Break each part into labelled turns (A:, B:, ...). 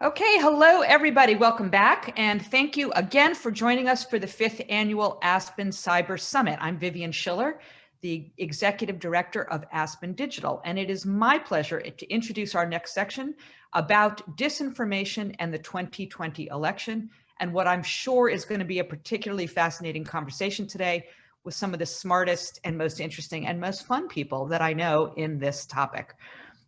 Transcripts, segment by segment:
A: Okay, hello everybody, welcome back, and thank you again for joining us for the 5th Annual Aspen Cyber Summit. I'm Vivian Schiller, the Executive Director of Aspen Digital, and it is my pleasure to introduce our next section about disinformation and the 2020 election, and what I'm sure is going to be a particularly fascinating conversation today with some of the smartest and most interesting and most fun people that I know in this topic.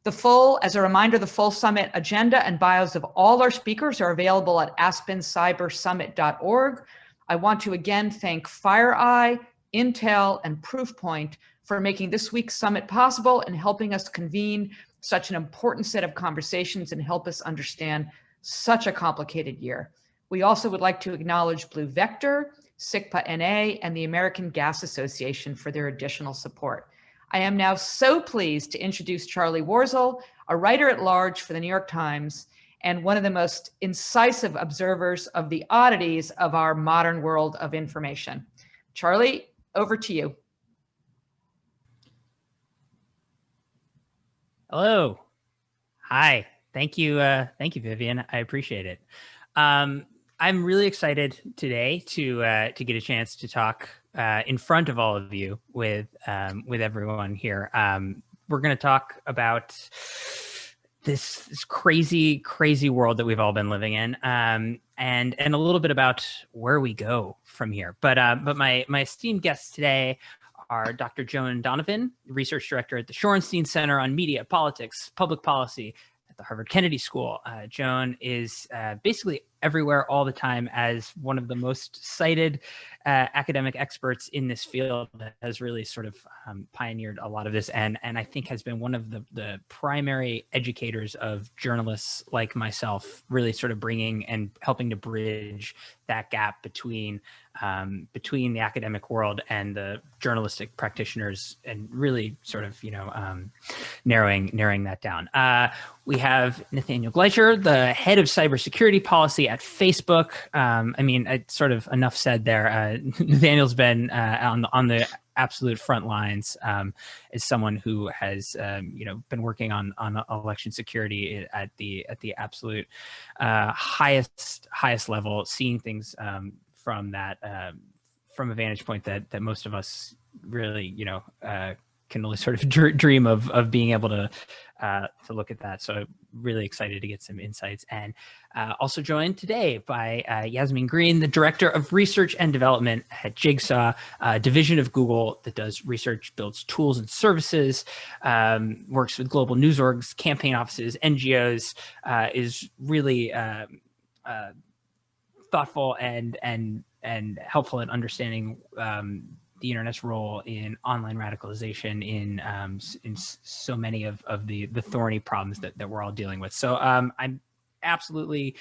A: As a reminder, the full summit agenda and bios of all our speakers are available at aspencybersummit.org. I want to again thank FireEye, Intel, and Proofpoint for making this week's summit possible and helping us convene such an important set of conversations and help us understand such a complicated year. We also would like to acknowledge Blue Vector, SIGPA-NA, and the American Gas Association for their additional support. I am now so pleased to introduce Charlie Warzel, a writer at large for the New York Times and one of the most incisive observers of the oddities of our modern world of information. Charlie, over to you.
B: Hello. Hi. Thank you, Vivian. I appreciate it. I'm really excited today to get a chance to talk in front of all of you with everyone here. We're going to talk about this crazy world that we've all been living in, and a little bit about where we go from here. But my esteemed guests today are Dr. Joan Donovan, Research Director at the Shorenstein Center on Media, Politics, Public Policy at the Harvard Kennedy School. Joan is basically everywhere all the time as one of the most cited academic experts in this field that has really sort of pioneered a lot of this, and I think has been one of the primary educators of journalists like myself, really sort of bringing and helping to bridge that gap between the academic world and the journalistic practitioners, and really sort of narrowing that down. We have Nathaniel Gleicher, the head of cybersecurity policy at Facebook. I mean, sort of enough said there. Nathaniel's been on the absolute front lines as someone who has been working on election security at the absolute highest level, seeing things from a vantage point that most of us really can only sort of dream of being able to look at that. So really excited to get some insights, and also joined today by Yasmin Green, the Director of Research and Development at Jigsaw, a division of Google that does research, builds tools and services, works with global news orgs, campaign offices, NGOs, is really thoughtful and helpful in understanding the internet's role in online radicalization in so many of the thorny problems that we're all dealing with. So I'm absolutely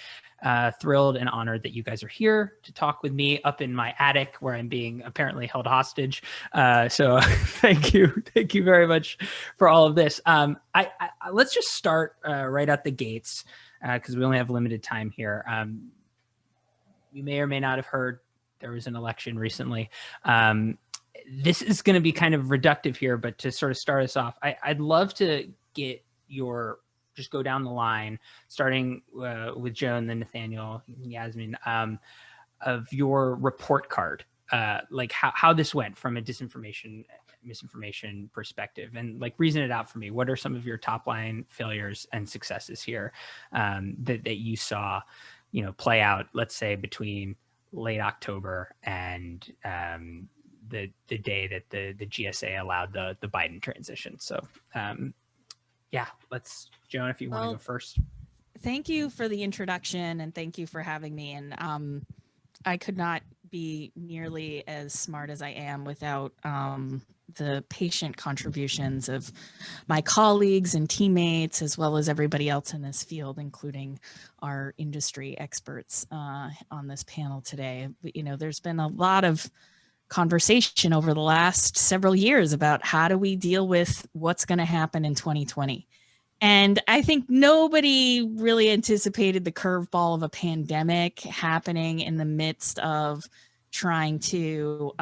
B: thrilled and honored that you guys are here to talk with me up in my attic where I'm being apparently held hostage. So thank you very much for all of this. Let's just start right at the gates because we only have limited time here. You may or may not have heard there was an election recently. This is going to be kind of reductive here, but to sort of start us off, I'd love to get just go down the line, starting with Joan, then Nathaniel, Yasmin, of your report card, like how this went from a misinformation perspective, and like reason it out for me. What are some of your top line failures and successes here that you saw, play out, let's say between late October and the day that the GSA allowed the Biden transition. So yeah, Joan, if you want to go first.
C: Thank you for the introduction, and thank you for having me. And I could not be nearly as smart as I am without the patient contributions of my colleagues and teammates, as well as everybody else in this field, including our industry experts on this panel today. There's been a lot of conversation over the last several years about how do we deal with what's going to happen in 2020. And I think nobody really anticipated the curveball of a pandemic happening in the midst of trying to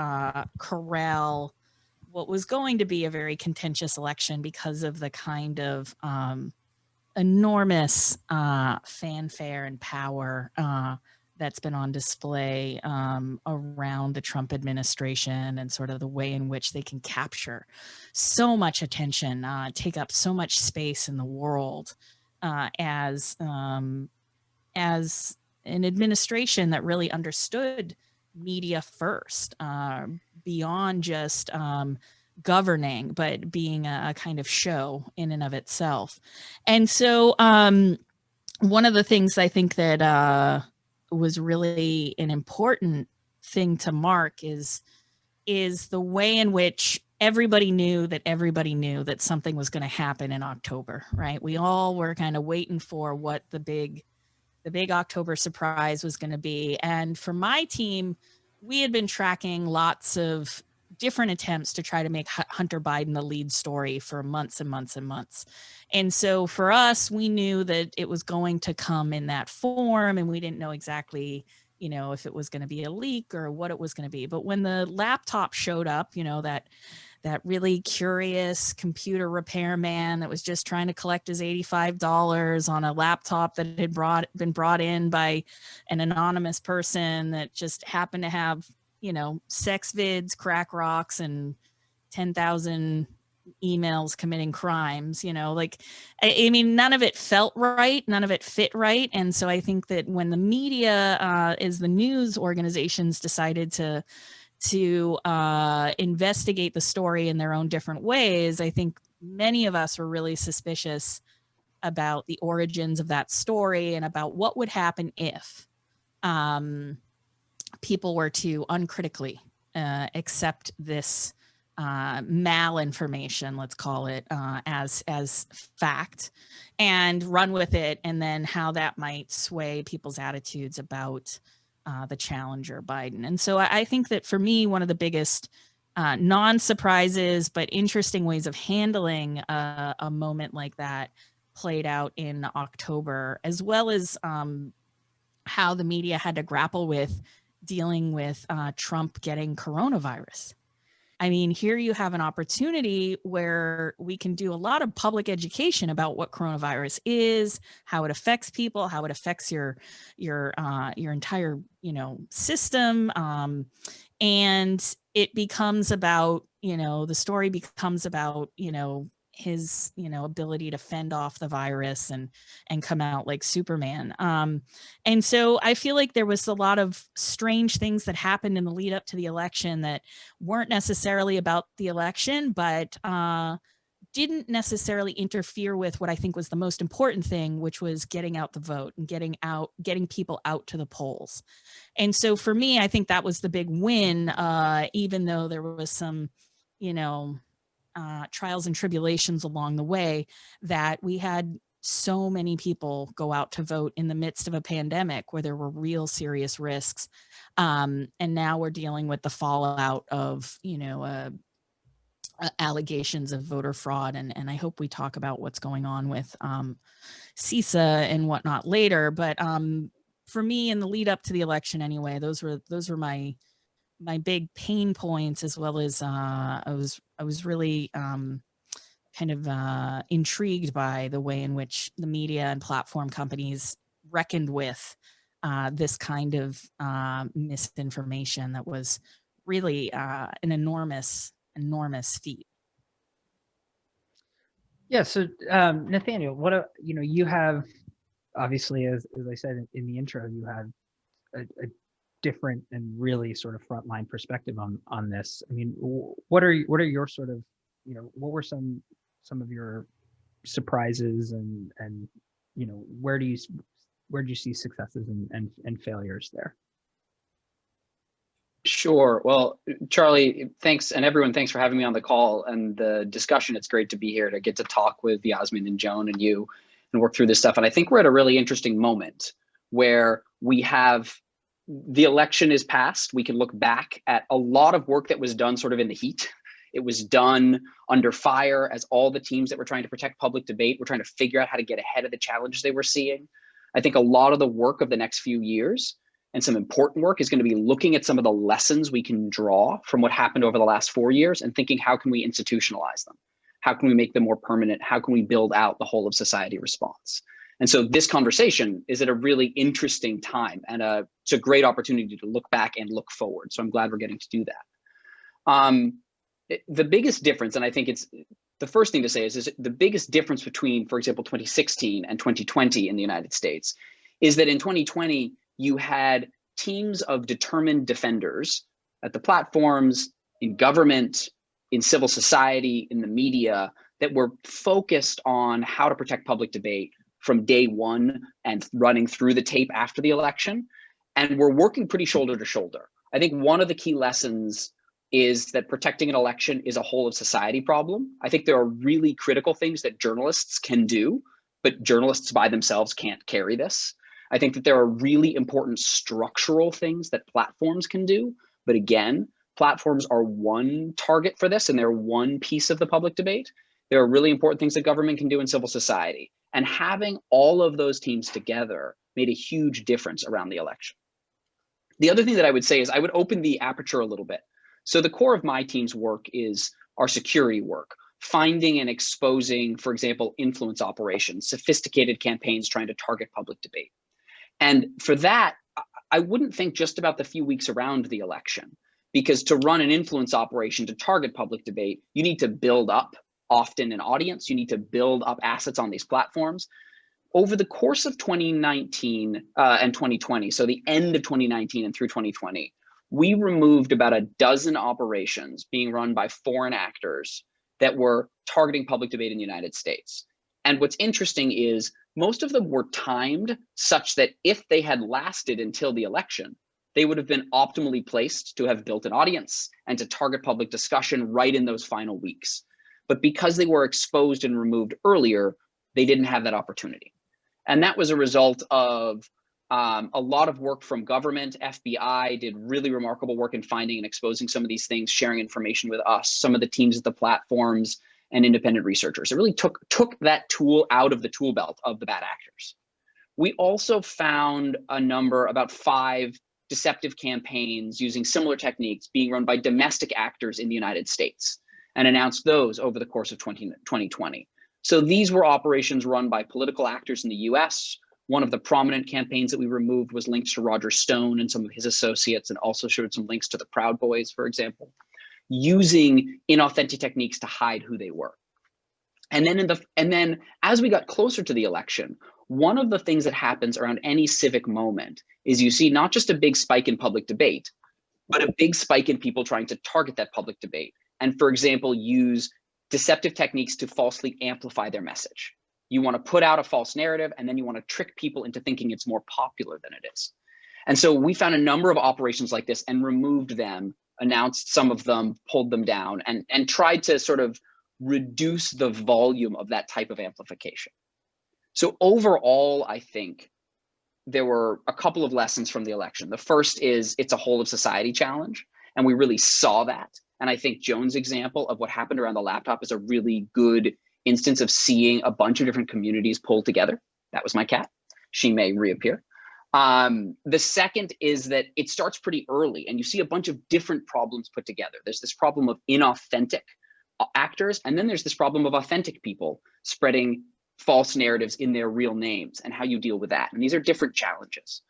C: corral what was going to be a very contentious election because of the kind of enormous fanfare and power that's been on display around the Trump administration and sort of the way in which they can capture so much attention, take up so much space in the world as an administration that really understood media first, beyond just governing, but being a kind of show in and of itself. And so one of the things I think that was really an important thing to mark is the way in which everybody knew that something was going to happen in October, right? We all were kind of waiting for what the big October surprise was going to be. And for my team, we had been tracking lots of different attempts to try to make Hunter Biden the lead story for months and months and months. And so for us, we knew that it was going to come in that form, and we didn't know exactly, you know, if it was going to be a leak or what it was going to be. But when the laptop showed up, you know, that really curious computer repairman that was just trying to collect his $85 on a laptop that had been brought in by an anonymous person that just happened to have, you know, sex vids, crack rocks, and 10,000 emails committing crimes, you know, like, I mean, none of it felt right. None of it fit right. And so I think that when the media, as the news organizations decided to investigate the story in their own different ways, I think many of us were really suspicious about the origins of that story and about what would happen if people were to uncritically accept this malinformation, let's call it, as fact, and run with it, and then how that might sway people's attitudes about the challenger Biden. And so I think that for me, one of the biggest non-surprises but interesting ways of handling a moment like that played out in October, as well as how the media had to grapple with dealing with Trump getting coronavirus. I mean, here you have an opportunity where we can do a lot of public education about what coronavirus is, how it affects people, how it affects your entire, you know, system, and it becomes about, you know, the story becomes about, you know, his, you know, ability to fend off the virus and come out like Superman. And so I feel like there was a lot of strange things that happened in the lead up to the election that weren't necessarily about the election, but didn't necessarily interfere with what I think was the most important thing, which was getting out the vote and getting people out to the polls. And so for me, I think that was the big win, even though there was some, you know, trials and tribulations along the way, that we had so many people go out to vote in the midst of a pandemic where there were real serious risks. And now we're dealing with the fallout of, you know, allegations of voter fraud. And I hope we talk about what's going on with CISA and whatnot later. But for me, in the lead up to the election anyway, those were my big pain points, as well as I was really kind of intrigued by the way in which the media and platform companies reckoned with this kind of misinformation that was really an enormous feat.
B: Yeah. So, Nathaniel, you know, you have obviously, as I said in the intro, you have a different and really sort of frontline perspective on this. I mean, what are your sort of, you know, what were some of your surprises and you know, where do you see successes and failures there?
D: Sure. Well, Charlie, thanks, and everyone, thanks for having me on the call and the discussion. It's great to be here to get to talk with Yasmin and Joan and you and work through this stuff. And I think we're at a really interesting moment where we have the election is passed. We can look back at a lot of work that was done sort of in the heat. It was done under fire as all the teams that were trying to protect public debate were trying to figure out how to get ahead of the challenges they were seeing. I think a lot of the work of the next few years and some important work is going to be looking at some of the lessons we can draw from what happened over the last 4 years and thinking, how can we institutionalize them? How can we make them more permanent? How can we build out the whole of society response? And so this conversation is at a really interesting time, and it's a great opportunity to look back and look forward. So I'm glad we're getting to do that. The biggest difference, and I think it's the first thing to say is the biggest difference between, for example, 2016 and 2020 in the United States is that in 2020, you had teams of determined defenders at the platforms, in government, in civil society, in the media, that were focused on how to protect public debate from day one and running through the tape after the election. And we're working pretty shoulder to shoulder. I think one of the key lessons is that protecting an election is a whole of society problem. I think there are really critical things that journalists can do, but journalists by themselves can't carry this. I think that there are really important structural things that platforms can do, but again, platforms are one target for this and they're one piece of the public debate. There are really important things that government can do in civil society. And having all of those teams together made a huge difference around the election. The other thing that I would say is I would open the aperture a little bit. So the core of my team's work is our security work, finding and exposing, for example, influence operations, sophisticated campaigns trying to target public debate. And for that, I wouldn't think just about the few weeks around the election, because to run an influence operation to target public debate, you need to build up often an audience, you need to build up assets on these platforms. Over the course of 2019 and 2020, so the end of 2019 and through 2020, we removed about a dozen operations being run by foreign actors that were targeting public debate in the United States. And what's interesting is most of them were timed such that if they had lasted until the election, they would have been optimally placed to have built an audience and to target public discussion right in those final weeks. But because they were exposed and removed earlier, they didn't have that opportunity. And that was a result of a lot of work from government. FBI did really remarkable work in finding and exposing some of these things, sharing information with us, some of the teams at the platforms, and independent researchers. It really took that tool out of the tool belt of the bad actors. We also found a number, about 5 deceptive campaigns using similar techniques being run by domestic actors in the United States, and announced those over the course of 2020. So these were operations run by political actors in the US. One of the prominent campaigns that we removed was linked to Roger Stone and some of his associates, and also showed some links to the Proud Boys, for example, using inauthentic techniques to hide who they were. And then as we got closer to the election, one of the things that happens around any civic moment is you see not just a big spike in public debate, but a big spike in people trying to target that public debate. And for example, use deceptive techniques to falsely amplify their message. You want to put out a false narrative, and then you want to trick people into thinking it's more popular than it is. And so we found a number of operations like this and removed them, announced some of them, pulled them down, and tried to sort of reduce the volume of that type of amplification. So overall, I think there were a couple of lessons from the election. The first is it's a whole of society challenge, and we really saw that. And I think Joan's example of what happened around the laptop is a really good instance of seeing a bunch of different communities pull together. That was my cat. She may reappear. The second is that it starts pretty early, and you see a bunch of different problems put together. There's this problem of inauthentic actors, and then there's this problem of authentic people spreading false narratives in their real names, and how you deal with that. And these are different challenges.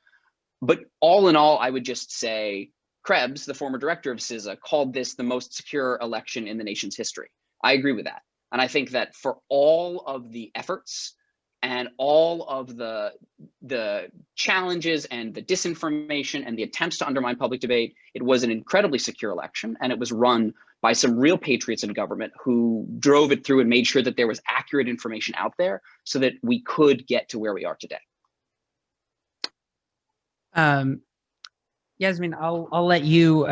D: But all in all, I would just say, Krebs, the former director of CISA, called this the most secure election in the nation's history. I agree with that. And I think that for all of the efforts and all of the challenges and the disinformation and the attempts to undermine public debate, it was an incredibly secure election, and it was run by some real patriots in government who drove it through and made sure that there was accurate information out there so that we could get to where we are today.
B: Yasmin, I'll let you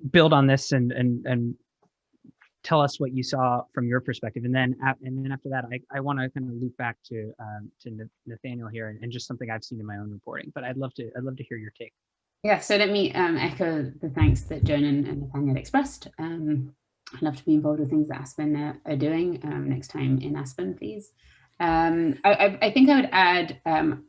B: build on this and tell us what you saw from your perspective, and then after that, I want to kind of loop back to Nathaniel here and just something I've seen in my own reporting. But I'd love to hear your take.
E: Yeah, so let me echo the thanks that Joan and Nathaniel expressed. I'd love to be involved with things that Aspen are doing next time in Aspen, please. I think I would add,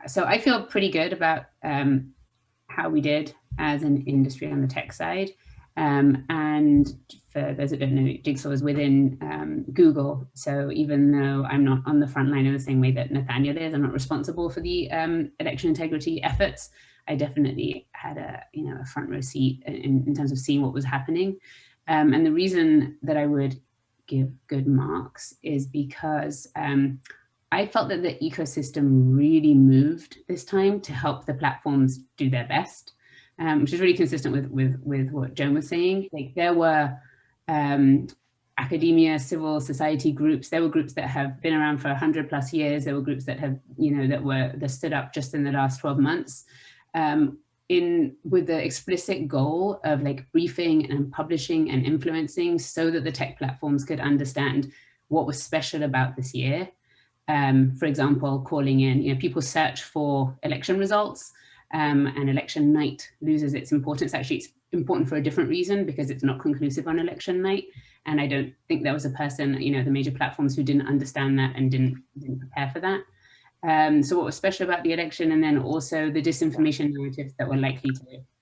E: so I feel pretty good about how we did as an industry on the tech side. And for those that don't know, Jigsaw is within Google. So even though I'm not on the front line in the same way that Nathaniel is, I'm not responsible for the election integrity efforts. I definitely had a front row seat in terms of seeing what was happening. And the reason that I would give good marks is because I felt that the ecosystem really moved this time to help the platforms do their best. Which is really consistent with what Joan was saying. Like there were academia, civil society groups. There were groups that have been around for 100+ years. There were groups that have, that stood up just in the last 12 months, with the explicit goal of like briefing and publishing and influencing, so that the tech platforms could understand what was special about this year. For example, calling in, people search for election results. And election night loses its importance. Actually, it's important for a different reason, because it's not conclusive on election night. And I don't think there was a person, the major platforms, who didn't understand that and didn't prepare for that. So what was special about the election, and then also the disinformation narratives that were likely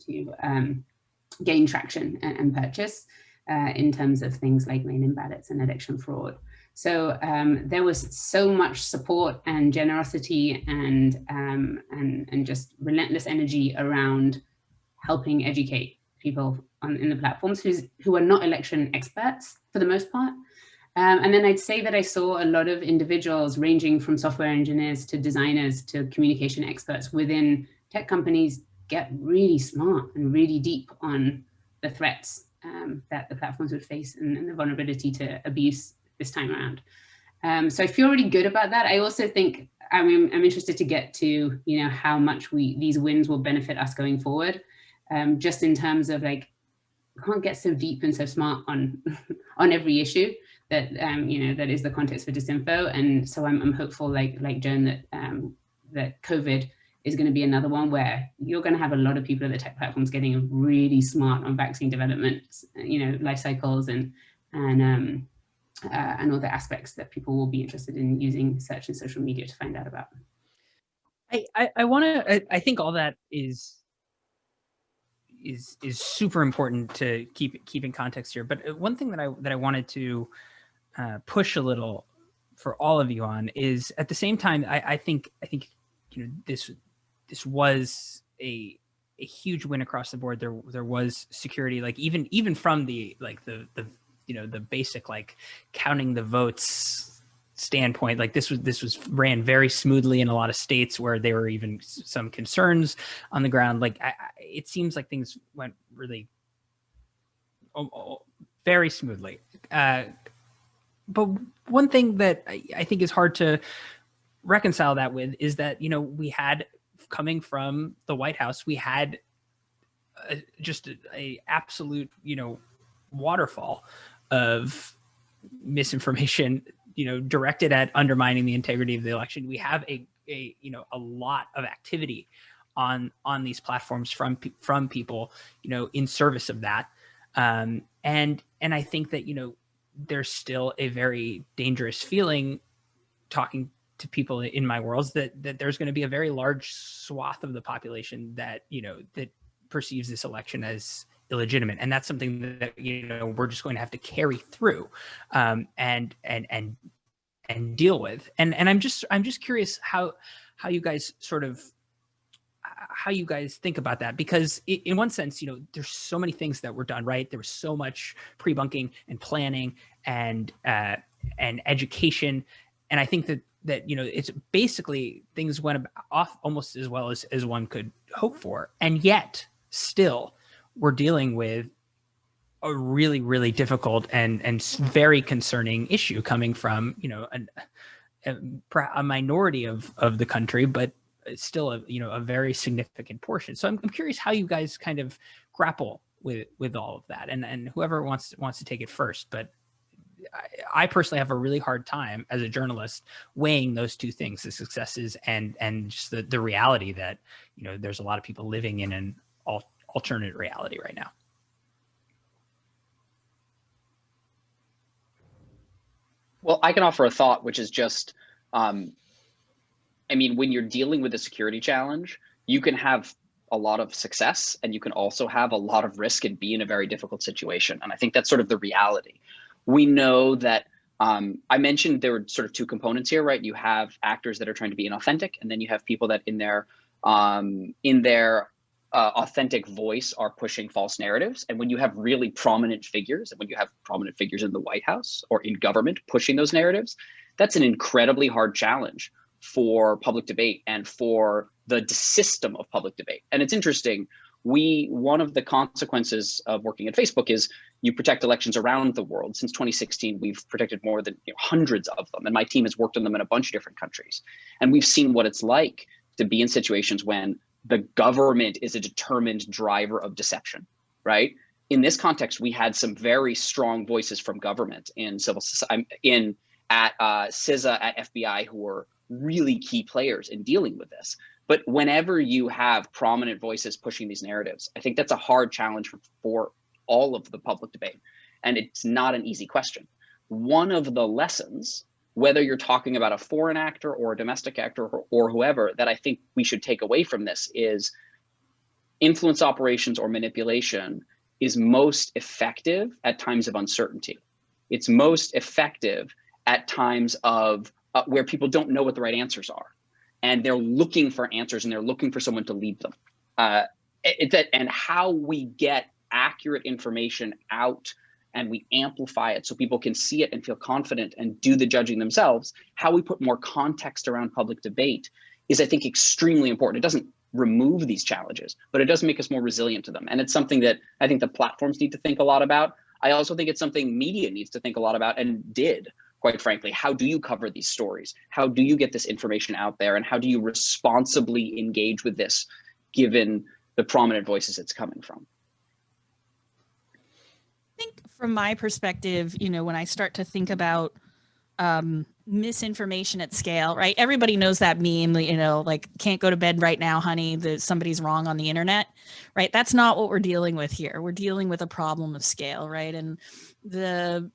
E: to gain traction and purchase in terms of things like mail-in ballots and election fraud. So there was so much support and generosity and just relentless energy around helping educate people in the platforms who are not election experts for the most part. And then I'd say that I saw a lot of individuals ranging from software engineers to designers to communication experts within tech companies get really smart and really deep on the threats that the platforms would face and the vulnerability to abuse this time around. So I feel really good about that. I also think I'm interested to get to how much these wins will benefit us going forward, just in terms of like, we can't get so deep and so smart on on every issue that that is the context for disinfo. And so I'm hopeful, like Joan, that that COVID is going to be another one where you're going to have a lot of people at the tech platforms getting really smart on vaccine development, life cycles and other aspects that people will be interested in using search and social media to find out about.
B: I think all that is super important to keep in context here. But one thing that I wanted to push a little for all of you on is, at the same time, I think this was a huge win across the board. There was security, like even from the basic like counting the votes standpoint. Like this was ran very smoothly in a lot of states where there were even some concerns on the ground. Like it seems like things went really very smoothly. But one thing that I think is hard to reconcile that with is that we had, coming from the White House, we had just a absolute waterfall of misinformation directed at undermining the integrity of the election. We have a lot of activity on these platforms from people in service of that, and I think that there's still a very dangerous feeling talking to people in my worlds that there's going to be a very large swath of the population that that perceives this election as illegitimate, and that's something that we're just going to have to carry through and deal with. And I'm just curious how you guys how you guys think about that, because in one sense, there's so many things that were done right. There was so much pre-bunking and planning and education, and I think that it's basically things went off almost as well as one could hope for, and yet still we're dealing with a really, really difficult and very concerning issue coming from a minority of the country, but still a very significant portion. So I'm curious how you guys kind of grapple with all of that, and whoever wants to take it first. But I personally have a really hard time as a journalist weighing those two things, the successes and just the reality that there's a lot of people living in an alternate reality right now.
D: Well, I can offer a thought, which is just, when you're dealing with a security challenge, you can have a lot of success, and you can also have a lot of risk and be in a very difficult situation. And I think that's sort of the reality. We know that I mentioned there were sort of two components here, right? You have actors that are trying to be inauthentic, and then you have people that in their authentic voice are pushing false narratives. And when you have really prominent figures, and when you have prominent figures in the White House or in government pushing those narratives, that's an incredibly hard challenge for public debate and for the system of public debate. And it's interesting, one of the consequences of working at Facebook is you protect elections around the world. Since 2016, we've protected more than hundreds of them. And my team has worked on them in a bunch of different countries. And we've seen what it's like to be in situations when the government is a determined driver of deception, right? In this context, we had some very strong voices from government in civil society, at CISA, at FBI, who were really key players in dealing with this. But whenever you have prominent voices pushing these narratives, I think that's a hard challenge for all of the public debate. And it's not an easy question. One of the lessons, whether you're talking about a foreign actor or a domestic actor or whoever, that I think we should take away from this is influence operations or manipulation is most effective at times of uncertainty. It's most effective at times of where people don't know what the right answers are. And they're looking for answers, and they're looking for someone to lead them. And how we get accurate information out and we amplify it so people can see it and feel confident and do the judging themselves, how we put more context around public debate is, I think, extremely important. It doesn't remove these challenges, but it does make us more resilient to them. And it's something that I think the platforms need to think a lot about. I also think it's something media needs to think a lot about, and did, quite frankly. How do you cover these stories? How do you get this information out there? And how do you responsibly engage with this, given the prominent voices it's coming from?
C: I think from my perspective, when I start to think about misinformation at scale, right? Everybody knows that meme, like, can't go to bed right now, honey, somebody's wrong on the internet, right? That's not what we're dealing with here. We're dealing with a problem of scale, right? And the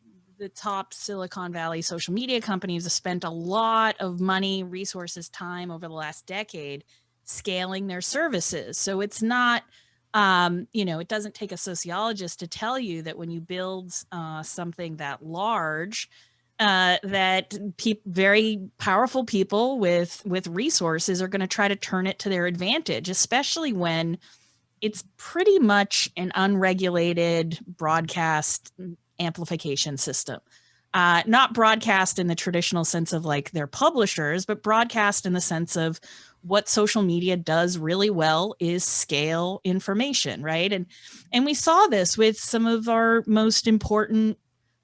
C: top Silicon Valley social media companies have spent a lot of money, resources, time over the last decade scaling their services. So it's not, it doesn't take a sociologist to tell you that when you build something that large, that very powerful people with resources are going to try to turn it to their advantage, especially when it's pretty much an unregulated broadcast amplification system. Not broadcast in the traditional sense of like their publishers, but broadcast in the sense of what social media does really well is scale information, right? And we saw this with some of our most important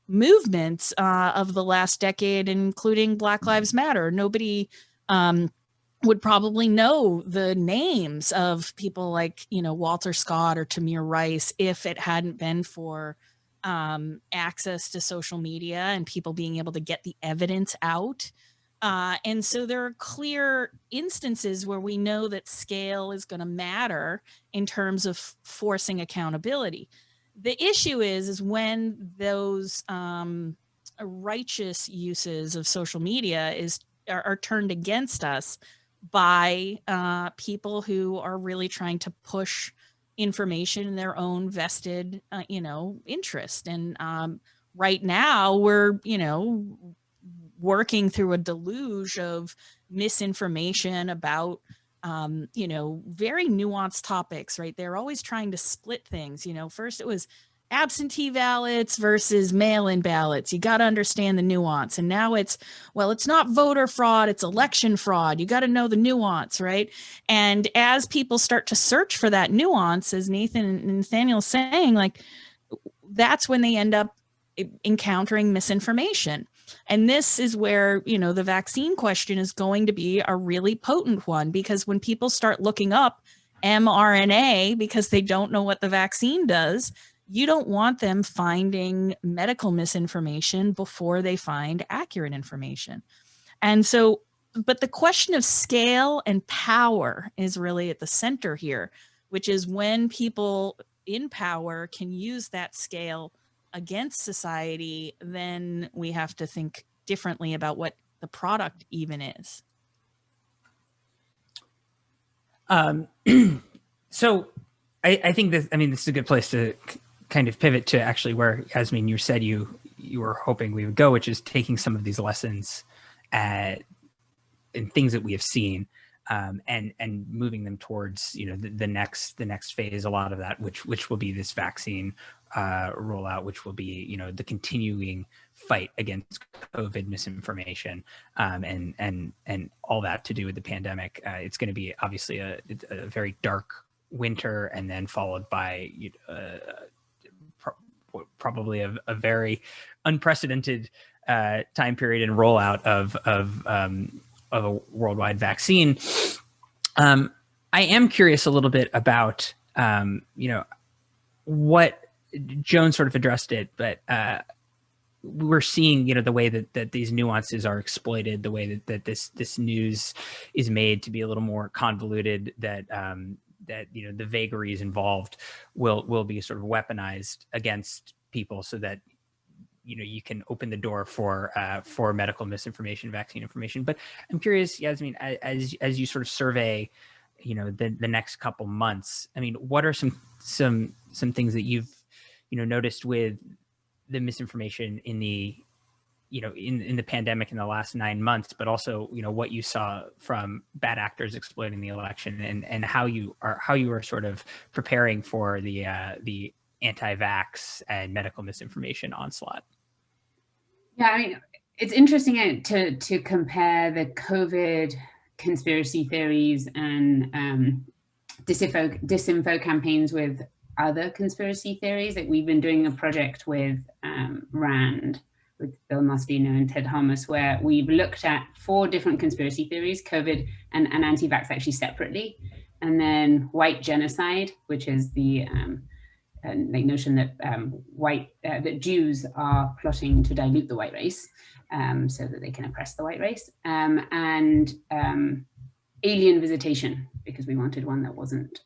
C: movements of the last decade, including Black Lives Matter. Nobody would probably know the names of people like, Walter Scott or Tamir Rice if it hadn't been for access to social media and people being able to get the evidence out. And so there are clear instances where we know that scale is going to matter in terms of forcing accountability. The issue is when those righteous uses of social media are turned against us by people who are really trying to push information in their own vested, interest. And right now we're, working through a deluge of misinformation about, very nuanced topics, right? They're always trying to split things. First it was absentee ballots versus mail-in ballots. You got to understand the nuance. And now it's not voter fraud, it's election fraud. You got to know the nuance, right? And as people start to search for that nuance, as Nathaniel's saying, like, that's when they end up encountering misinformation. And this is where, the vaccine question is going to be a really potent one, because when people start looking up mRNA because they don't know what the vaccine does, you don't want them finding medical misinformation before they find accurate information. And so, but the question of scale and power is really at the center here, which is when people in power can use that scale against society, then we have to think differently about what the product even is.
B: So I think this is a good place to kind of pivot to actually where, Yasmin, you said you were hoping we would go, which is taking some of these lessons and things that we have seen, and moving them towards, the next phase, a lot of that, which will be this vaccine rollout, which will be, the continuing fight against COVID misinformation, and all that to do with the pandemic. It's going to be obviously a very dark winter, and then followed by probably a very unprecedented time period and rollout of a worldwide vaccine. I am curious a little bit about, what Joan sort of addressed it, but we're seeing, the way that these nuances are exploited, the way that this news is made to be a little more convoluted, that the vagaries involved will be sort of weaponized against people, so that you can open the door for medical misinformation, vaccine information. But I'm curious, Yasmin, as you sort of survey, the next couple months, what are some things that you've noticed with the misinformation in the in the pandemic in the last 9 months, but also what you saw from bad actors exploiting the election, and how you are sort of preparing for the anti-vax and medical misinformation onslaught?
E: Yeah, it's interesting to compare the COVID conspiracy theories and disinfo campaigns with other conspiracy theories. Like, we've been doing a project with RAND, with Bill Mosdino and Ted Thomas, where we've looked at 4 different conspiracy theories, COVID and anti-vax actually separately, and then white genocide, which is the notion that that Jews are plotting to dilute the white race, so that they can oppress the white race, and alien visitation, because we wanted one that wasn't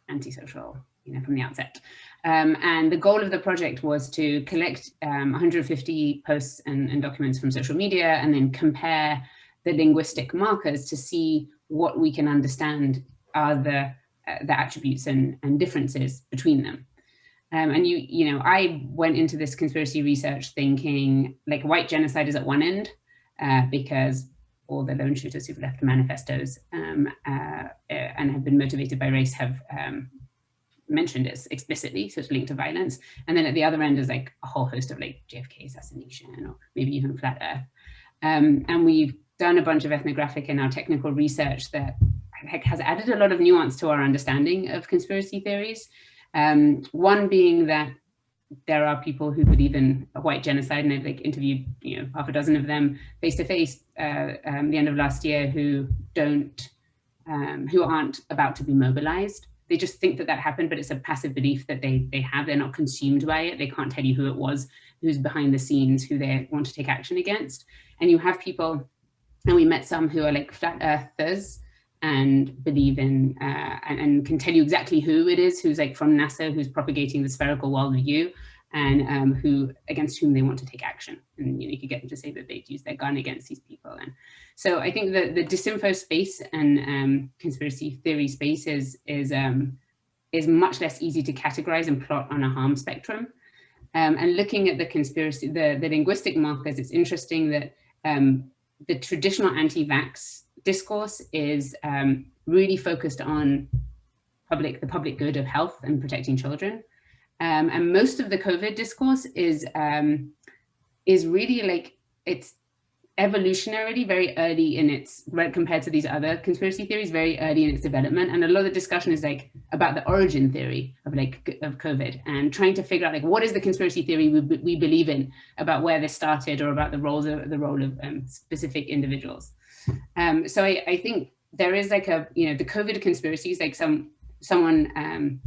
E: antisocial, from the outset. And the goal of the project was to collect 150 posts and documents from social media, and then compare the linguistic markers to see what we can understand are the attributes and differences between them. And I went into this conspiracy research thinking like white genocide is at one end, because all the lone shooters who've left manifestos and have been motivated by race have mentioned it explicitly, so it's linked to violence. And then at the other end is like a whole host of like JFK assassination, or maybe even flat Earth. And we've done a bunch of ethnographic and our technical research that has added a lot of nuance to our understanding of conspiracy theories. One being that there are people who believe in a white genocide, and I've interviewed half a dozen of them face to face the end of last year, who aren't about to be mobilized. They just think that happened, but it's a passive belief that they have. They're not consumed by it. They can't tell you who it was, who's behind the scenes, who they want to take action against. And you have people, and we met some who are like flat earthers and believe in and can tell you exactly who it is, who's like from NASA, who's propagating the spherical worldview, and who against whom they want to take action. And you could get them to say that they'd use their gun against these people. And so I think that the disinfo space and conspiracy theory space is much less easy to categorize and plot on a harm spectrum. And looking at the linguistic markers, it's interesting that the traditional anti-vax discourse is really focused on the public good of health and protecting children. And most of the COVID discourse is really like, it's evolutionarily very early in its, right, compared to these other conspiracy theories, very early in its development. And a lot of the discussion is like about the origin theory of COVID, and trying to figure out like, what is the conspiracy theory we believe in about where this started, or about the role of specific individuals. So I think there is like the COVID conspiracies, like someone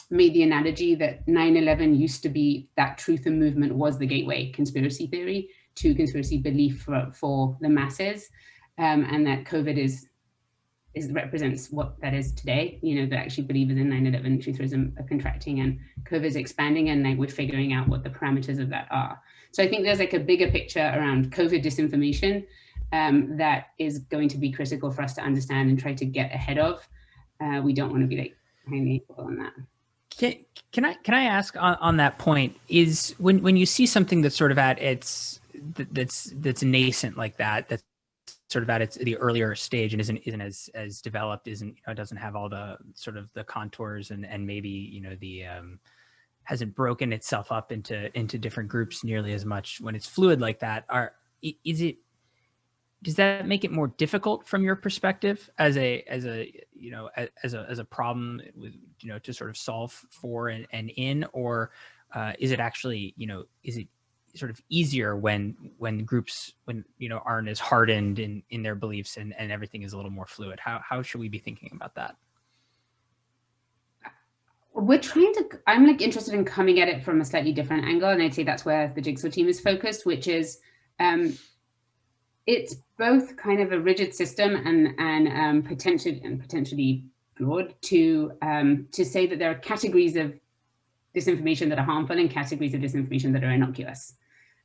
E: made the analogy that 9/11 used to be that truth and movement was the gateway conspiracy theory to conspiracy belief for the masses, and that COVID represents what that is today. That actually believers in 9/11 trutherism are contracting, and COVID is expanding, and like we're figuring out what the parameters of that are. So I think there's like a bigger picture around COVID disinformation that is going to be critical for us to understand and try to get ahead of. We don't want to be like behind the eight ball on that.
B: Can I ask on that point, is when you see something that's sort of at that's nascent like that, that's sort of at the earlier stage and isn't as developed, doesn't have all the sort of the contours and maybe the hasn't broken itself up into different groups nearly as much, when it's fluid like that, does that make it more difficult from your perspective as a problem with, to sort of solve for and in, or is it actually, is it sort of easier when groups aren't as hardened in their beliefs and everything is a little more fluid? How should we be thinking about that?
E: I'm interested in coming at it from a slightly different angle, and I'd say that's where the Jigsaw team is focused, which is it's both kind of a rigid system and potentially flawed to say that there are categories of disinformation that are harmful and categories of disinformation that are innocuous.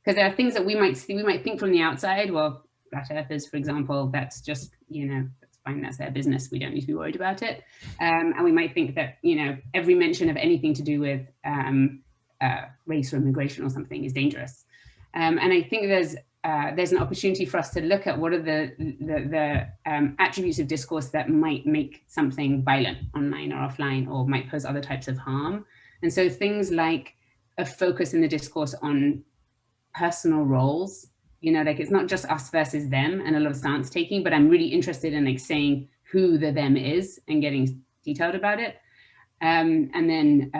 E: Because there are things that we might think from the outside, well, flat earthers, for example, that's just, that's fine, that's their business, we don't need to be worried about it. And we might think that, every mention of anything to do with race or immigration or something is dangerous. And I think there's an opportunity for us to look at what are the attributes of discourse that might make something violent online or offline, or might pose other types of harm. And so things like a focus in the discourse on personal roles, like it's not just us versus them and a lot of stance taking, but I'm really interested in saying who the them is and getting detailed about it. And then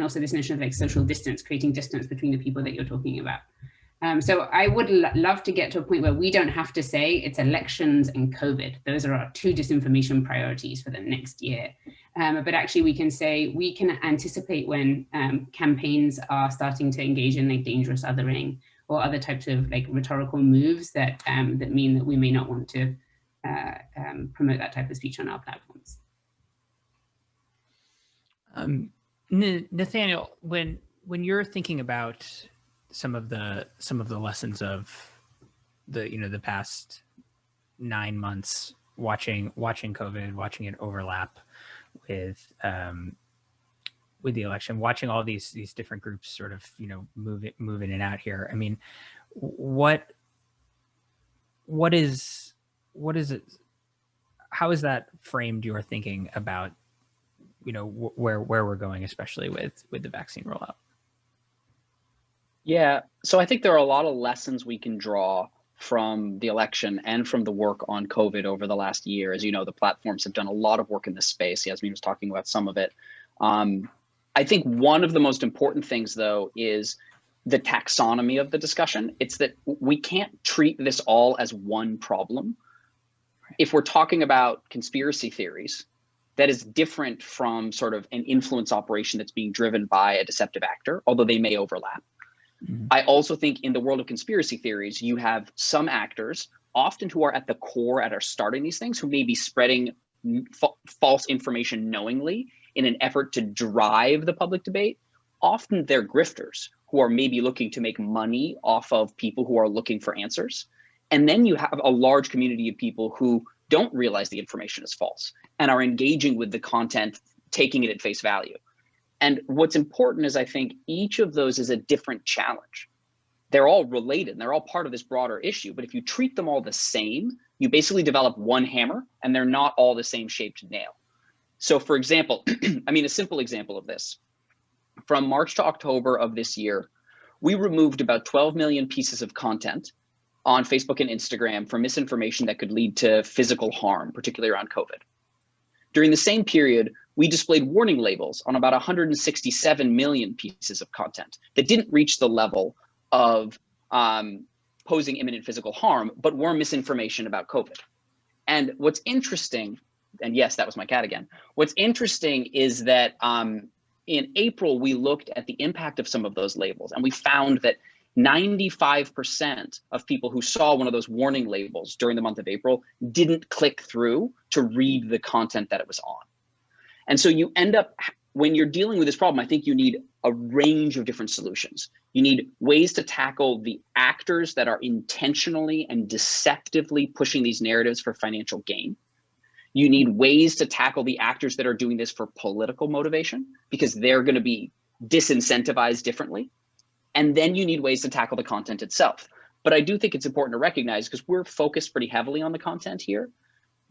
E: also this notion of social distance, creating distance between the people that you're talking about. So I would love to get to a point where we don't have to say it's elections and COVID. Those are our two disinformation priorities for the next year. But actually we can say, we can anticipate when campaigns are starting to engage in dangerous othering or other types of rhetorical moves that that mean that we may not want to promote that type of speech on our platforms.
B: Nathaniel, when you're thinking about some of the lessons of the past 9 months, watching COVID, watching it overlap with the election, watching all these different groups sort of move in and out here. I mean, what is it? How has that framed your thinking about where we're going, especially with the vaccine rollout?
D: Yeah, so I think there are a lot of lessons we can draw from the election and from the work on COVID over the last year. As you know, the platforms have done a lot of work in this space. Yasmin was talking about some of it. I think one of the most important things, though, is the taxonomy of the discussion. It's that we can't treat this all as one problem. If we're talking about conspiracy theories, that is different from sort of an influence operation that's being driven by a deceptive actor, although they may overlap. Mm-hmm. I also think in the world of conspiracy theories, you have some actors, often who are at the core, are starting these things, who may be spreading false information knowingly in an effort to drive the public debate. Often they're grifters who are maybe looking to make money off of people who are looking for answers. And then you have a large community of people who don't realize the information is false and are engaging with the content, taking it at face value. And what's important is I think each of those is a different challenge. They're all related and they're all part of this broader issue. But if you treat them all the same, you basically develop one hammer and they're not all the same shaped nail. So for example, a simple example of this, from March to October of this year, we removed about 12 million pieces of content on Facebook and Instagram for misinformation that could lead to physical harm, particularly around COVID. During the same period, we displayed warning labels on about 167 million pieces of content that didn't reach the level of posing imminent physical harm, but were misinformation about COVID. And what's interesting, and yes, that was my cat again. What's interesting is that in April, we looked at the impact of some of those labels, and we found that 95% of people who saw one of those warning labels during the month of April didn't click through to read the content that it was on. And so you end up, when you're dealing with this problem, I think you need a range of different solutions. You need ways to tackle the actors that are intentionally and deceptively pushing these narratives for financial gain. You need ways to tackle the actors that are doing this for political motivation, because they're going to be disincentivized differently. And then you need ways to tackle the content itself. But I do think it's important to recognize, because we're focused pretty heavily on the content here,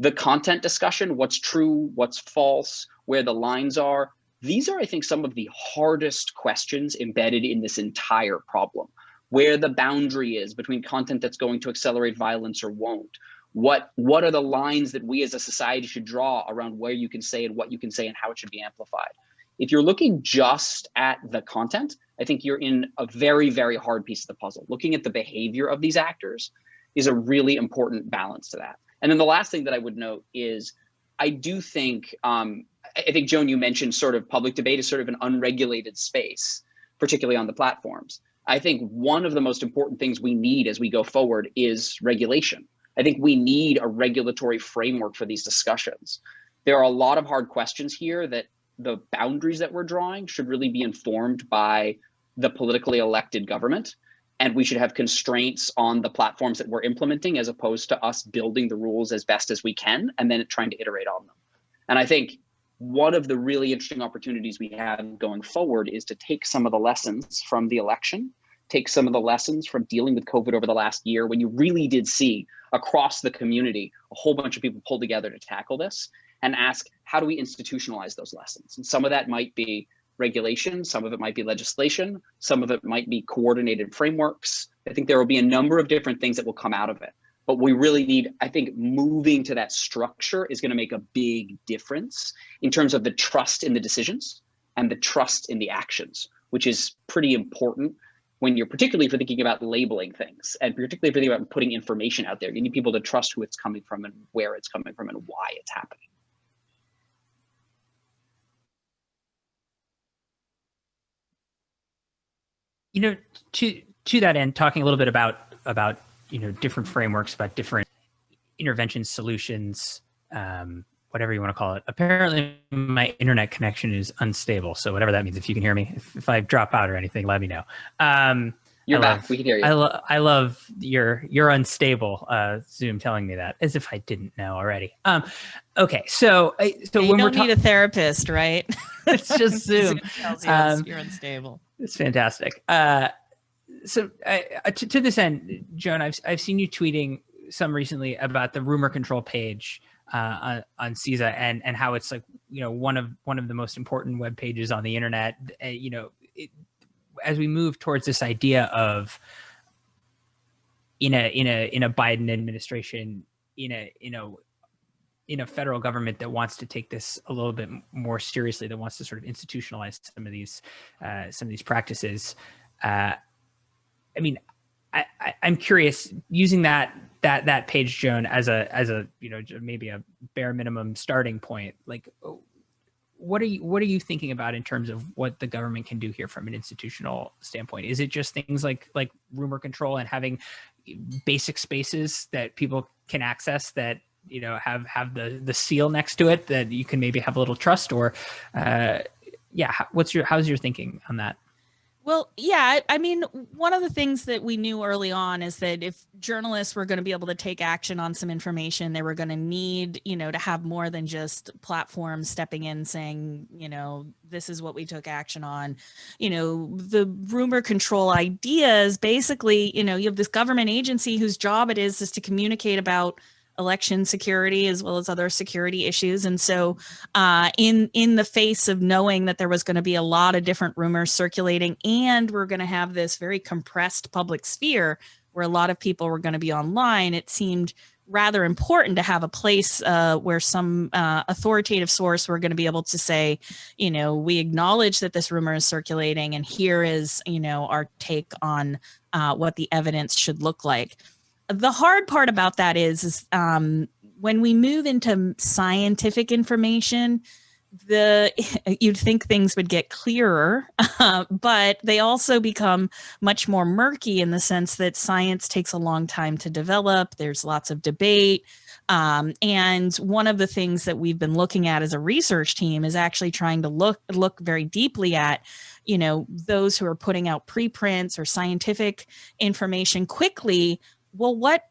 D: the content discussion, what's true, what's false, where the lines are, these are, I think, some of the hardest questions embedded in this entire problem. Where the boundary is between content that's going to accelerate violence or won't. What are the lines that we as a society should draw around where you can say and what you can say and how it should be amplified? If you're looking just at the content, I think you're in a very, very hard piece of the puzzle. Looking at the behavior of these actors is a really important balance to that. And then the last thing that I would note is, I do think, I think, Joan, you mentioned sort of public debate is sort of an unregulated space, particularly on the platforms. I think one of the most important things we need as we go forward is regulation. I think we need a regulatory framework for these discussions. There are a lot of hard questions here that the boundaries that we're drawing should really be informed by the politically elected government. And we should have constraints on the platforms that we're implementing, as opposed to us building the rules as best as we can and then trying to iterate on them. And I think one of the really interesting opportunities we have going forward is to take some of the lessons from the election, take some of the lessons from dealing with COVID over the last year, when you really did see across the community a whole bunch of people pull together to tackle this, and ask, how do we institutionalize those lessons? And some of that might be regulation, some of it might be legislation, some of it might be coordinated frameworks. I think there will be a number of different things that will come out of it. But we really need, I think, moving to that structure is going to make a big difference in terms of the trust in the decisions and the trust in the actions, which is pretty important when you're particularly for thinking about labeling things, and particularly for thinking about putting information out there. You need people to trust who it's coming from and where it's coming from and why it's happening.
B: You know, to that end, talking a little bit about different frameworks, about different interventions, solutions, whatever you want to call it. Apparently, my internet connection is unstable, so whatever that means. If you can hear me, if I drop out or anything, let me know.
D: You're back. We can hear you.
B: I love your unstable Zoom telling me that, as if I didn't know already. Okay, so
C: you
B: when
C: don't need a therapist, right?
B: It's just Zoom.
C: Zoom tells you you're unstable.
B: It's fantastic. So to this end, Joan, I've seen you tweeting some recently about the rumor control page on CISA and how it's like, one of the most important web pages on the internet. As we move towards this idea of in a Biden administration, in a federal government that wants to take this a little bit more seriously, that wants to sort of institutionalize some of these practices. I'm curious, using that page, Joan, as a maybe a bare minimum starting point. Like, what are you thinking about in terms of what the government can do here from an institutional standpoint? Is it just things like rumor control and having basic spaces that people can access that have the seal next to it that you can maybe have a little trust, or how's your thinking on that?
C: Well, yeah, I mean, one of the things that we knew early on is that if journalists were going to be able to take action on some information, they were going to need, to have more than just platforms stepping in saying, this is what we took action on. The rumor control idea is basically, you have this government agency whose job it is to communicate about election security as well as other security issues. And so in the face of knowing that there was going to be a lot of different rumors circulating, and we're going to have this very compressed public sphere where a lot of people were going to be online, it seemed rather important to have a place where some authoritative source were going to be able to say, we acknowledge that this rumor is circulating, and here is, our take on what the evidence should look like. The hard part about that is when we move into scientific information, you'd think things would get clearer, but they also become much more murky in the sense that science takes a long time to develop. There's lots of debate. And one of the things that we've been looking at as a research team is actually trying to look very deeply at, those who are putting out preprints or scientific information quickly. Well, what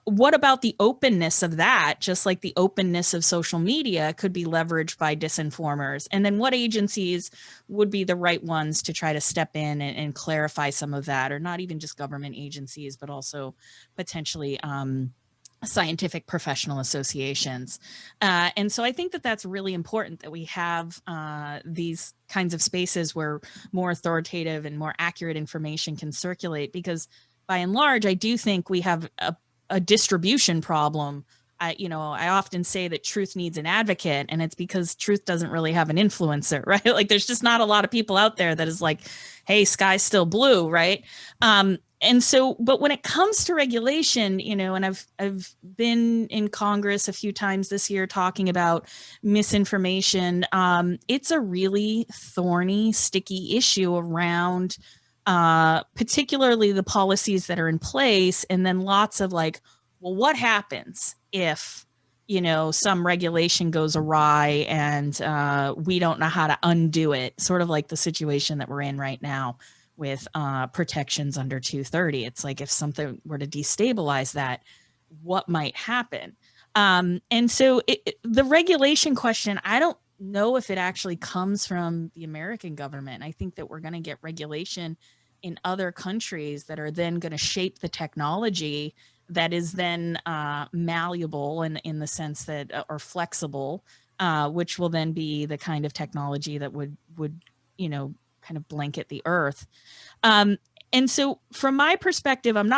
C: what about the openness of that? Just like the openness of social media could be leveraged by disinformers. And then what agencies would be the right ones to try to step in and clarify some of that, or not even just government agencies, but also potentially scientific professional associations. And so I think that that's really important, that we have these kinds of spaces where more authoritative and more accurate information can circulate, because by and large, I do think we have a distribution problem. I often say that truth needs an advocate, and it's because truth doesn't really have an influencer, right? Like there's just not a lot of people out there that is like, hey, sky's still blue, right? And so, but when it comes to regulation, and I've been in Congress a few times this year talking about misinformation. It's a really thorny, sticky issue around particularly the policies that are in place, and then lots of like, well, what happens if, some regulation goes awry and we don't know how to undo it? Sort of like the situation that we're in right now with protections under 230. It's like, if something were to destabilize that, what might happen? And so the regulation question, I don't know if it actually comes from the American government. I think that we're going to get regulation in other countries that are then going to shape the technology that is then malleable in the sense that, or flexible, which will then be the kind of technology that would kind of blanket the earth. And so from my perspective, I'm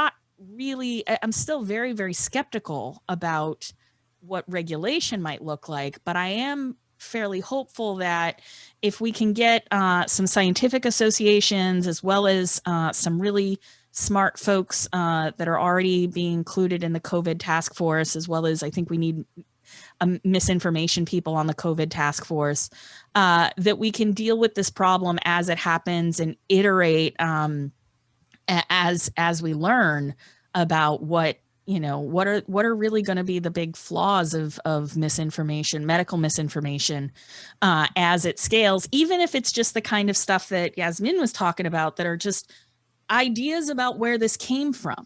C: still very, very skeptical about what regulation might look like, but I am fairly hopeful that if we can get some scientific associations, as well as some really smart folks that are already being included in the COVID task force, as well as I think we need misinformation people on the COVID task force, that we can deal with this problem as it happens and iterate as we learn about what are really going to be the big flaws of misinformation, medical misinformation, as it scales, even if it's just the kind of stuff that Yasmin was talking about, that are just ideas about where this came from,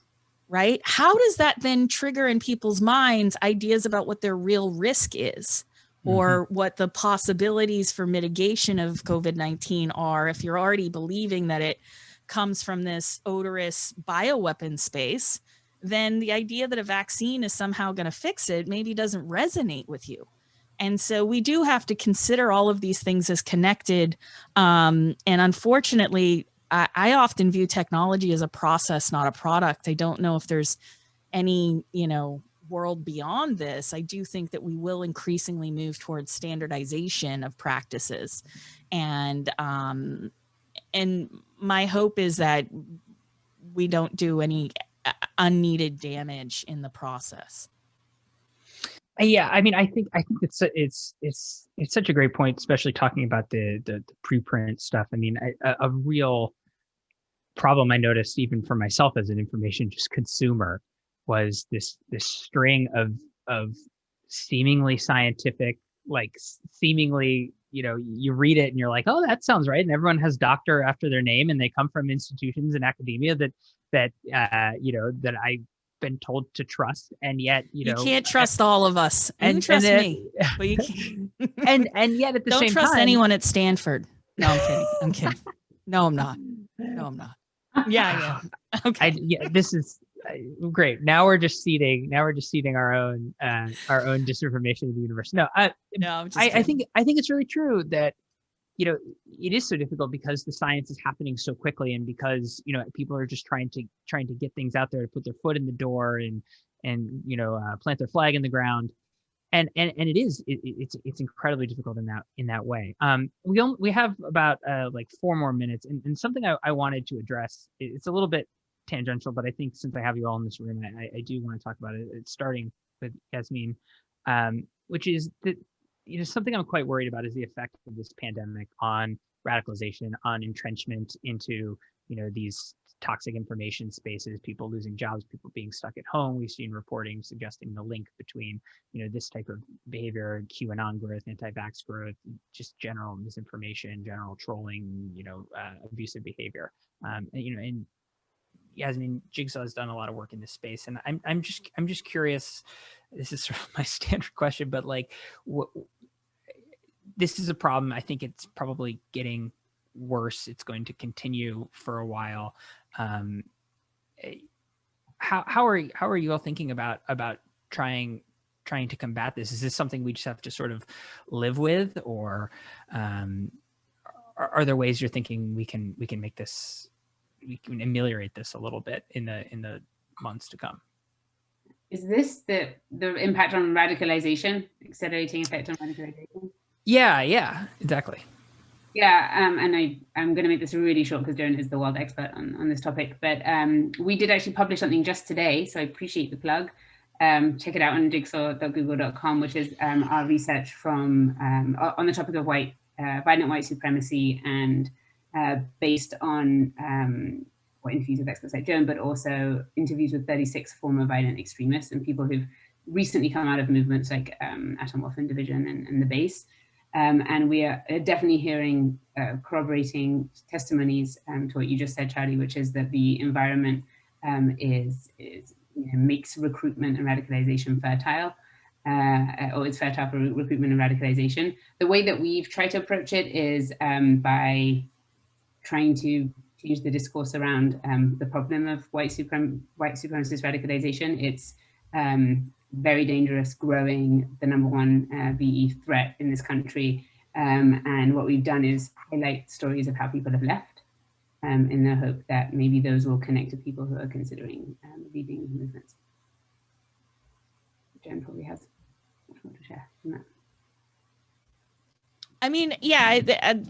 C: right? How does that then trigger in people's minds ideas about what their real risk is, or what the possibilities for mitigation of COVID-19 are, if you're already believing that it comes from this odorous bioweapon space? Then the idea that a vaccine is somehow going to fix it maybe doesn't resonate with you. And so we do have to consider all of these things as connected. And unfortunately, I often view technology as a process, not a product. I don't know if there's any, world beyond this. I do think that we will increasingly move towards standardization of practices. And my hope is that we don't do any unneeded damage in the process.
B: Yeah, I mean, I think it's such a great point, especially talking about the preprint stuff. I mean, a real problem I noticed even for myself as an information just consumer was this string of seemingly scientific, like seemingly, you read it and you're like, oh, that sounds right, and everyone has doctor after their name, and they come from institutions in academia that I've been told to trust, and yet
C: you can't trust all of us. And trust me, but you can't.
B: and yet at the
C: don't
B: same
C: trust
B: time,
C: anyone at Stanford. No, I'm kidding. No, I'm not. Yeah. Okay.
B: This is great. Now we're just seeding our own disinformation in the universe. No, I think it's really true that it is so difficult because the science is happening so quickly, and because people are just trying to get things out there to put their foot in the door and plant their flag in the ground, and it's incredibly difficult in that way. We have about like 4 more minutes, and something I wanted to address. It's a little bit tangential, but I think since I have you all in this room, I do want to talk about it. It's starting with Yasmin, which is that something I'm quite worried about is the effect of this pandemic on radicalization, on entrenchment into these toxic information spaces, people losing jobs, people being stuck at home. We've seen reporting suggesting the link between this type of behavior, QAnon growth, anti-vax growth, just general misinformation, general trolling, abusive behavior, and Yasmin, Jigsaw has done a lot of work in this space, and I'm just curious. This is sort of my standard question, but like, this is a problem. I think it's probably getting worse. It's going to continue for a while. How are you all thinking about trying to combat this? Is this something we just have to sort of live with, or are there ways you're thinking we can make this, we can ameliorate this a little bit in the months to come?
E: Is this the impact on radicalization, accelerating effect on radicalization?
B: Yeah, exactly.
E: Yeah, and I'm going to make this really short because Joan is the world expert on this topic. But we did actually publish something just today, so I appreciate the plug. Check it out on jigsaw.google.com, which is our research from on the topic of violent white supremacy, and based on interviews with experts like Joan, but also interviews with 36 former violent extremists and people who've recently come out of movements like Atom Waffen Division and the Base. And we are definitely hearing corroborating testimonies to what you just said, Charlie, which is that the environment makes recruitment and radicalization fertile, or it's fertile for recruitment and radicalization. The way that we've tried to approach it is by trying to change the discourse around the problem of white supremacist radicalization. It's very dangerous, growing, the #1 VE threat in this country. And what we've done is highlight stories of how people have left in the hope that maybe those will connect to people who are considering leaving movements. Jen probably has much more to share on that.
C: I mean, yeah,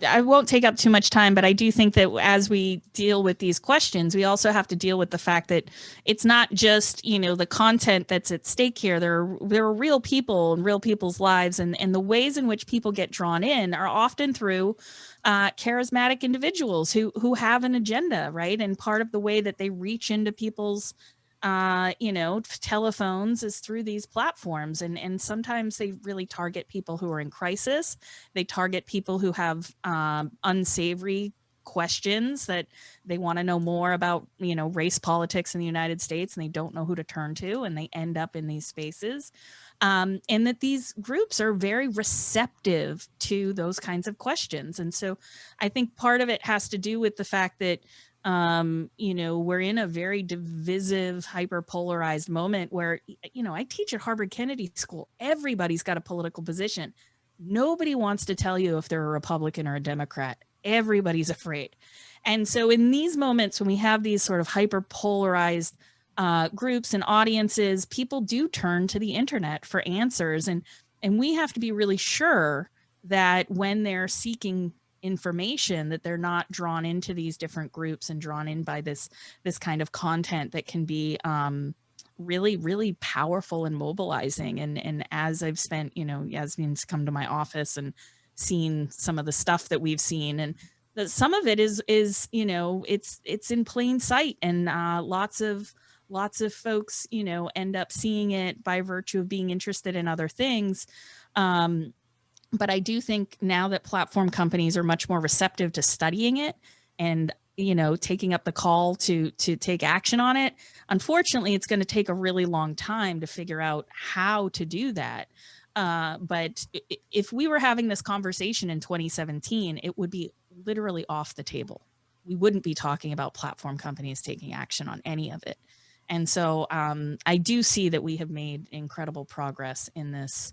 C: I won't take up too much time, but I do think that as we deal with these questions, we also have to deal with the fact that it's not just, the content that's at stake here. There are real people and real people's lives, and the ways in which people get drawn in are often through charismatic individuals who have an agenda, right? And part of the way that they reach into people's telephones is through these platforms. And sometimes they really target people who are in crisis. They target people who have unsavory questions that they want to know more about, race politics in the United States, and they don't know who to turn to, and they end up in these spaces. And that these groups are very receptive to those kinds of questions. And so I think part of it has to do with the fact that we're in a very divisive, hyper-polarized moment where, I teach at Harvard Kennedy School. Everybody's got a political position. Nobody wants to tell you if they're a Republican or a Democrat. Everybody's afraid. And so in these moments, when we have these sort of hyper-polarized groups and audiences, people do turn to the internet for answers. And we have to be really sure that when they're seeking information, that they're not drawn into these different groups and drawn in by this kind of content that can be really, really powerful and mobilizing. And as I've spent, Yasmin's come to my office and seen some of the stuff that we've seen, and some of it is it's in plain sight, and lots of folks, end up seeing it by virtue of being interested in other things. But I do think now that platform companies are much more receptive to studying it and, taking up the call to take action on it, unfortunately, it's going to take a really long time to figure out how to do that. But if we were having this conversation in 2017, it would be literally off the table. We wouldn't be talking about platform companies taking action on any of it. And so I do see that we have made incredible progress in this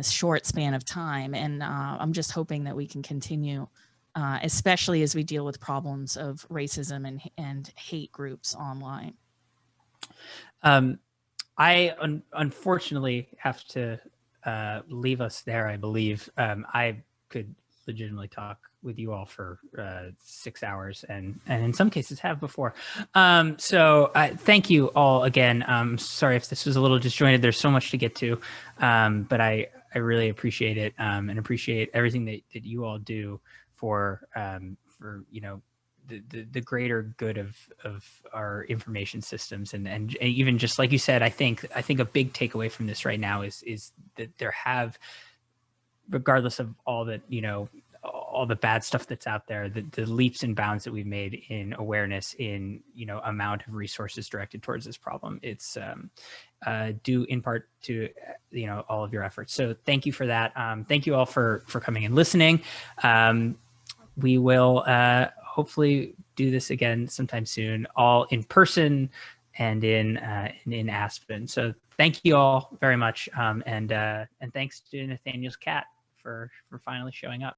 C: short span of time. And I'm just hoping that we can continue, especially as we deal with problems of racism and hate groups online.
B: I unfortunately have to leave us there, I believe. I could legitimately talk with you all for 6 hours and in some cases have before. So thank you all again. Sorry if this was a little disjointed. There's so much to get to, but I really appreciate it and appreciate everything that you all do for the greater good of our information systems. And even just like you said, I think a big takeaway from this right now is that there have, regardless of all that, all the bad stuff that's out there, the leaps and bounds that we've made in awareness, in, you know, amount of resources directed towards this problem. It's due in part to, you know, all of your efforts. So thank you for that. Thank you all for coming and listening. We will hopefully do this again sometime soon, all in person and in Aspen. So thank you all very much, and thanks to Nathaniel's cat for finally showing up.